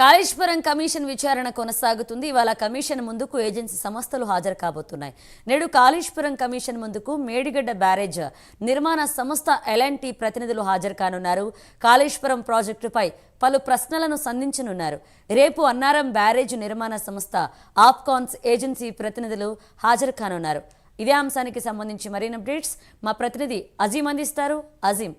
Kaleshwaram commission విచారణ కొనసాగుతుంది. ఇవాళ కమిషన్ ముందుకు ఏజెన్సీ సంస్థలు హాజరు కాబోతున్నాయి. నేడు కాళేశ్వరం కమిషన్ ముందుకు మేడిగడ్డ బ్యారేజ్ నిర్మాణ సంస్థ ఎల్ఎన్టీ ప్రతినిధులు హాజరు కానున్నారు. కాళేశ్వరం ప్రాజెక్టుపై పలు ప్రశ్నలను సంధించనున్నారు. రేపు అన్నారం బ్యారేజ్ నిర్మాణ సంస్థ ఆప్కాన్స్ ఏజెన్సీ ప్రతినిధులు హాజరు కానున్నారు. ఇదే అంశానికి సంబంధించి మరిన్ని అప్డేట్స్ మా ప్రతినిధి అజీం అందిస్తారు. అజీం,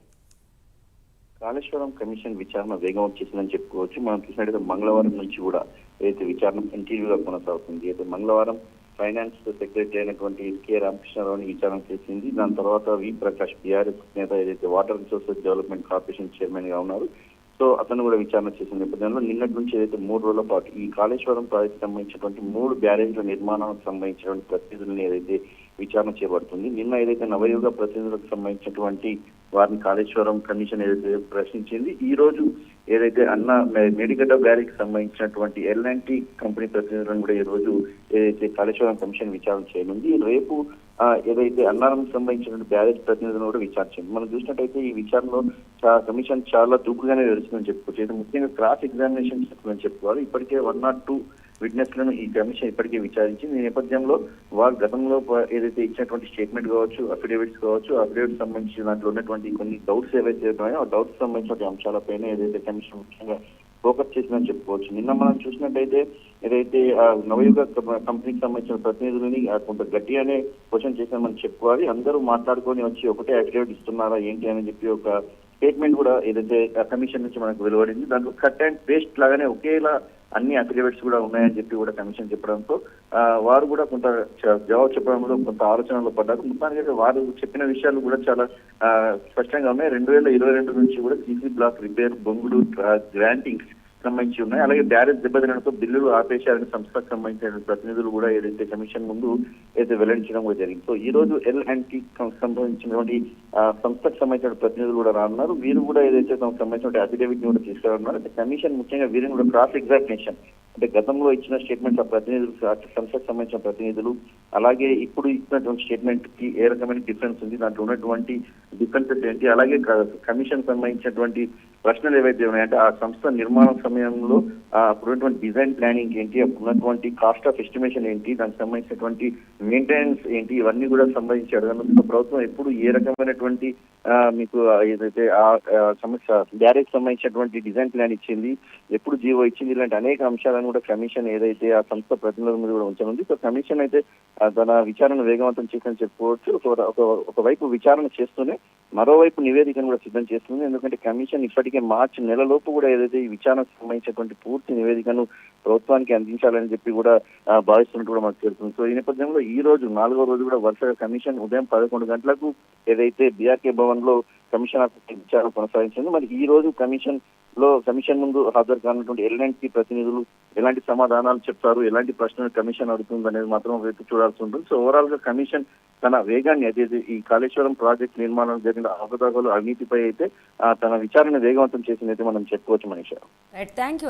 కాళేశ్వరం కమిషన్ విచారణ వేగం చేసిందని చెప్పుకోవచ్చు. మనం చూసినట్టయితే మంగళవారం నుంచి కూడా ఏదైతే విచారణ కంటిన్యూగా కొనసాగుతుంది. అయితే మంగళవారం ఫైనాన్స్ సెక్రటరీ అయినటువంటి కె రామకృష్ణారావుని విచారణ చేసింది. దాని తర్వాత వి ప్రకాష్ బీఆర్ఎస్ నేత ఏదైతే water resources development corporation chairman గా ఉన్నారు, సో అతను కూడా విచారణ చేసిన నేపథ్యంలో నిన్నటి నుంచి ఏదైతే 3 రోజుల పాటు ఈ కాళేశ్వరం ప్రాజెక్టు సంబంధించినటువంటి 3 బ్యారేజ్ల నిర్మాణానికి సంబంధించినటువంటి ప్రతినిధులను ఏదైతే విచారణ చేపడుతుంది. నిన్న ఏదైతే నవయుగ ప్రతినిధులకు సంబంధించినటువంటి వారిని కాళేశ్వరం కమిషన్ ఏదైతే ప్రశ్నించింది, ఈ రోజు ఏదైతే మేడిగడ్డ బ్యారేజ్ కి సంబంధించినటువంటి ఎల్ఎన్టీ కంపెనీ ప్రతినిధులను కూడా ఈ రోజు ఏదైతే కాళేశ్వరం కమిషన్ విచారణ చేయనుంది. రేపు ఏదైతే అన్నారం సంబంధించిన బ్యారేజ్ ప్రతినిధులను కూడా విచారించింది. మనం చూసినట్టయితే ఈ విచారణలో కమిషన్ చాలా దూకుగానే నడుస్తుందని చెప్పుకోవచ్చు. అయితే ముఖ్యంగా క్రాస్ ఎగ్జామినేషన్ అని చెప్పుకోవాలి. ఇప్పటికే 102 విట్నెస్లను ఈ కమిషన్ ఇప్పటికే విచారించింది. ఈ నేపథ్యంలో వారు గతంలో ఏదైతే ఇచ్చినటువంటి స్టేట్మెంట్ కావచ్చు, అఫిడేవిట్స్ కావచ్చు, అఫిడేవిట్స్ సంబంధించిన దాంట్లో ఉన్నటువంటి కొన్ని డౌట్స్ ఏవైతే ఉన్నాయో ఆ డౌట్స్ సంబంధించిన అంశాలపైన ఏదైతే కమిషన్ ముఖ్యంగా ఫోకస్ చేసిందని చెప్పుకోవచ్చు. నిన్న మనం చూసినట్టయితే ఏదైతే నవయుగ కంపెనీకి సంబంధించిన ప్రతినిధులని కొంత గట్టిగానే క్వశ్చన్ చేశామని చెప్పుకోవాలి. అందరూ మాట్లాడుకొని వచ్చి ఒకటే అఫిడేవిట్ ఇస్తున్నారా ఏంటి అని చెప్పి ఒక స్టేట్మెంట్ కూడా ఏదైతే కమిషన్ నుంచి మనకు వెలువడింది. దాంట్లో కట్ అండ్ పేస్ట్ లాగానే ఒకేలా అన్ని అఫిడేవిట్స్ కూడా ఉన్నాయని చెప్పి కూడా కమిషన్ చెప్పడంతో వారు కూడా కొంత జవాబు చెప్పడంలో కొంత ఆలోచనలో పడ్డారు. మొత్తానికి వారు చెప్పిన విషయాలు కూడా చాలా స్పష్టంగా ఉన్నాయి. 2022 నుంచి కూడా సీసీ బ్లాక్ రిపేర్, బొంగులు, గ్రాంటింగ్స్ సంబంధించి ఉన్నాయి. అలాగే బ్యారేజ్ దెబ్బతినడంతో బిల్లులు ఆపేశారని సంస్థకు సంబంధించిన ప్రతినిధులు కూడా ఏదైతే కమిషన్ ముందు ఏదైతే వెల్లడించడం కూడా జరిగింది. సో ఈ రోజు ఎల్ఎన్టీ సంబంధించినటువంటి సంస్థకు సంబంధించిన ప్రతినిధులు కూడా రానున్నారు. వీరు కూడా ఏదైతే తమకు సంబంధించిన అఫిడేవిట్ ని కూడా తీసుకురానున్నారు. అయితే కమిషన్ ముఖ్యంగా వీరిని కూడా క్రాస్ ఎగ్జామినేషన్ అంటే గతంలో ఇచ్చిన స్టేట్మెంట్స్ ఆ ప్రతినిధులు సంస్థకు సంబంధించిన ప్రతినిధులు అలాగే ఇప్పుడు ఇచ్చినటువంటి స్టేట్మెంట్ కి ఏ రకమైన డిఫరెన్స్ ఉంది, దాంట్లో ఉన్నటువంటి డిఫరెన్సెస్ ఏంటి, అలాగే కమిషన్ సంబంధించినటువంటి ప్రశ్నలు ఏవైతే ఉన్నాయంటే ఆ సంస్థ నిర్మాణం సమయంలో అప్పుడున్నటువంటి డిజైన్ ప్లానింగ్ ఏంటి, అప్పుడున్నటువంటి కాస్ట్ ఆఫ్ ఎస్టిమేషన్ ఏంటి, దానికి సంబంధించినటువంటి మెయింటెనెన్స్ ఏంటి, ఇవన్నీ కూడా సంబంధించి అడగనుంది. ప్రభుత్వం ఎప్పుడు ఏ రకమైనటువంటి మీకు ఏదైతే సమస్య బ్యారేజ్ సంబంధించినటువంటి డిజైన్ ప్లాన్ ఇచ్చింది, ఎప్పుడు జీవో ఇచ్చింది, ఇలాంటి అనేక అంశాలను కూడా కమిషన్ ఏదైతే ఆ సంస్థ ప్రతినిధుల మీద కూడా ఉంచనుంది. సో కమిషన్ అయితే తన విచారణ వేగవంతం చేసిందని చెప్పుకోవచ్చు. ఒకవైపు విచారణ చేస్తూనే మరోవైపు నివేదికను కూడా సిద్ధం చేస్తుంది. ఎందుకంటే కమిషన్ ఇప్పటికే మార్చి నెలలోపు కూడా ఏదైతే ఈ విచారణకు సంబంధించినటువంటి పూర్తి నివేదికను ప్రభుత్వానికి అందించాలని చెప్పి కూడా భావిస్తున్నట్టు కూడా మనకు తెలుస్తుంది. సో ఈ నేపథ్యంలో ఈ రోజు 4వ రోజు కూడా వరుసగా కమిషన్ ఉదయం 11 గంటలకు ఏదైతే బీఆర్కే భవన్ లో కమిషన్ ఆఫీస్ విచారణ కొనసాగించింది. మరి ఈ రోజు కమిషన్ ముందు హాజరు కానటువంటి ఎల్ఎన్టీ ప్రతినిధులు ఎలాంటి సమాధానాలు చెప్తారు, ఎలాంటి ప్రశ్నలు కమిషన్ అడుగుతుంది అనేది మాత్రం రేపు చూడాల్సి ఉంటుంది. సో ఓవరాల్ గా కమిషన్ తన వేగాన్ని అదే ఈ కాళేశ్వరం ప్రాజెక్ట్ నిర్మాణం జరిగిన అవకతవకలు, అవినీతిపై అయితే తన విచారణ వేగవంతం చేసిందైతే మనం చెప్పుకోవచ్చు. Manisha, thank you.